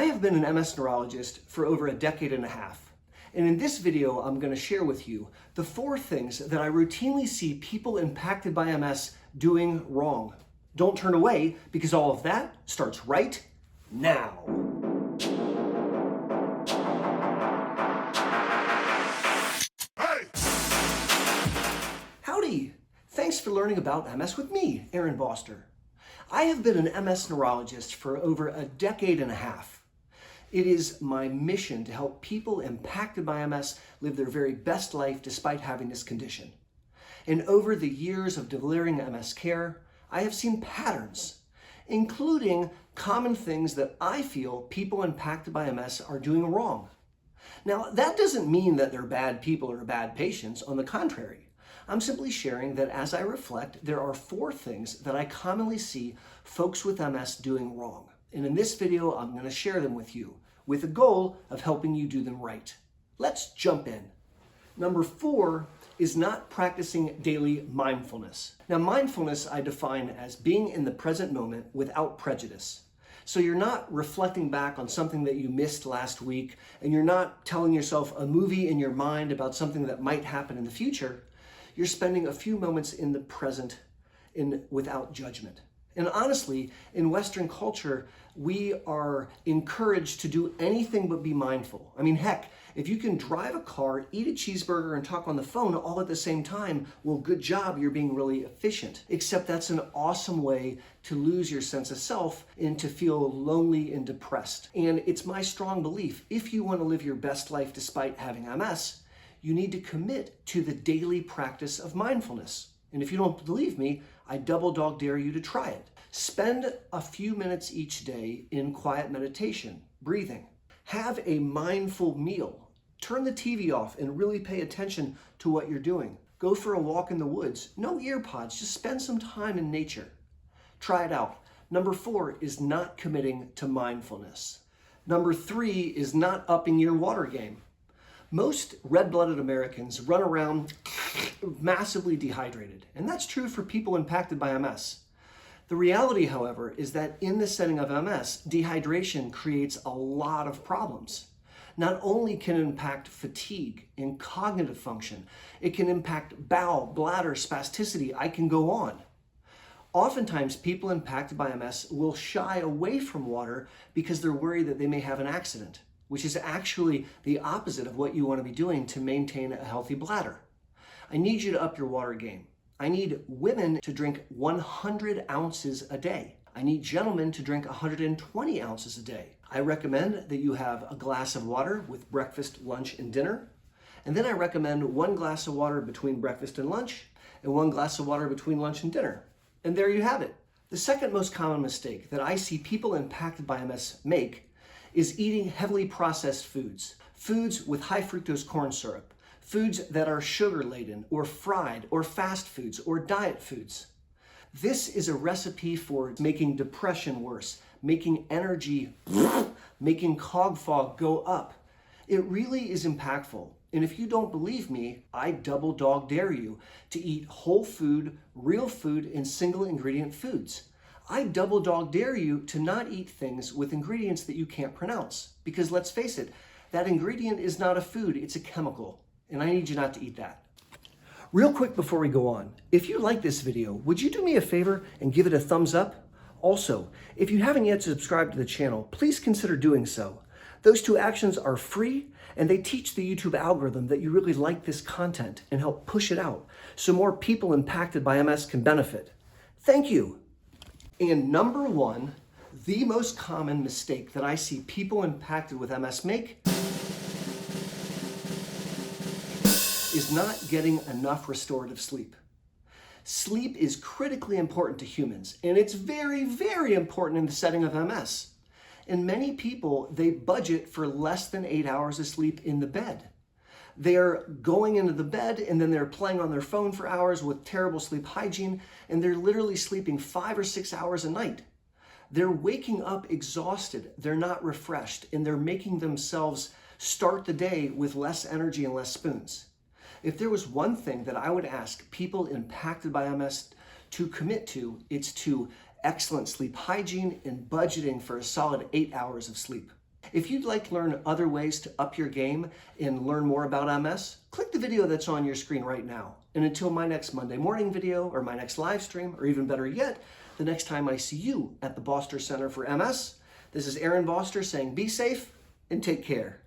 I have been an MS neurologist for over a decade and a half. And in this video, I'm going to share with you the 4 things that I routinely see people impacted by MS doing wrong. Don't turn away, because all of that starts right now. Hey! Howdy! Thanks for learning about MS with me, Boster. I have been an MS neurologist for over a decade and a half. It is my mission to help people impacted by MS live their very best life despite having this condition. And over the years of delivering MS care, I have seen patterns, including common things that I feel people impacted by MS are doing wrong. Now, that doesn't mean that they're bad people or bad patients. On the contrary, I'm simply sharing that as I reflect, there are 4 things that I commonly see folks with MS doing wrong. And in this video, I'm going to share them with you with the goal of helping you do them right. Let's jump in. Number 4 is not practicing daily mindfulness. Now, mindfulness I define as being in the present moment without prejudice. So you're not reflecting back on something that you missed last week, and you're not telling yourself a movie in your mind about something that might happen in the future. You're spending a few moments in the present without judgment. And honestly, in Western culture, we are encouraged to do anything but be mindful. I mean, heck, if you can drive a car, eat a cheeseburger, and talk on the phone all at the same time, well, good job, you're being really efficient. Except that's an awesome way to lose your sense of self and to feel lonely and depressed. And it's my strong belief, if you want to live your best life despite having MS, you need to commit to the daily practice of mindfulness. And if you don't believe me, I double dog dare you to try it. Spend a few minutes each day in quiet meditation, breathing. Have a mindful meal. Turn the TV off and really pay attention to what you're doing. Go for a walk in the woods. No ear pods, just spend some time in nature. Try it out. Number 4 is not committing to mindfulness. Number 3 is not upping your water game. Most red-blooded Americans run around massively dehydrated, and that's true for people impacted by MS. The reality, however, is that in the setting of MS, dehydration creates a lot of problems. Not only can it impact fatigue and cognitive function, it can impact bowel, bladder, spasticity. I can go on. Oftentimes, people impacted by MS will shy away from water because they're worried that they may have an accident, which is actually the opposite of what you want to be doing to maintain a healthy bladder. I need you to up your water game. I need women to drink 100 ounces a day. I need gentlemen to drink 120 ounces a day. I recommend that you have a glass of water with breakfast, lunch, and dinner. And then I recommend 1 glass of water between breakfast and lunch, and 1 glass of water between lunch and dinner. And there you have it. The second most common mistake that I see people impacted by MS make is eating heavily processed foods. Foods with high fructose corn syrup. Foods that are sugar-laden or fried or fast foods or diet foods. This is a recipe for making depression worse, making energy, making cog fog go up. It really is impactful. And if you don't believe me, I double dog dare you to eat whole food, real food, and single ingredient foods. I double dog dare you to not eat things with ingredients that you can't pronounce. Because let's face it, that ingredient is not a food, it's a chemical. And I need you not to eat that. Real quick before we go on, if you like this video, would you do me a favor and give it a thumbs up? Also, if you haven't yet subscribed to the channel, please consider doing so. Those 2 actions are free, and they teach the YouTube algorithm that you really like this content and help push it out so more people impacted by MS can benefit. Thank you. And number 1, the most common mistake that I see people impacted with MS make is not getting enough restorative sleep. Sleep is critically important to humans, and it's very, very important in the setting of MS. And many people, they budget for less than 8 hours of sleep in the bed. They're going into the bed and then they're playing on their phone for hours with terrible sleep hygiene, and they're literally sleeping 5 or 6 hours a night. They're waking up exhausted, they're not refreshed, and they're making themselves start the day with less energy and less spoons. If there was one thing that I would ask people impacted by MS to commit to, it's to excellent sleep hygiene and budgeting for a solid 8 hours of sleep. If you'd like to learn other ways to up your game and learn more about MS, click the video that's on your screen right now. And until my next Monday morning video or my next live stream, or even better yet, the next time I see you at the Boster Center for MS, this is Aaron Boster saying be safe and take care.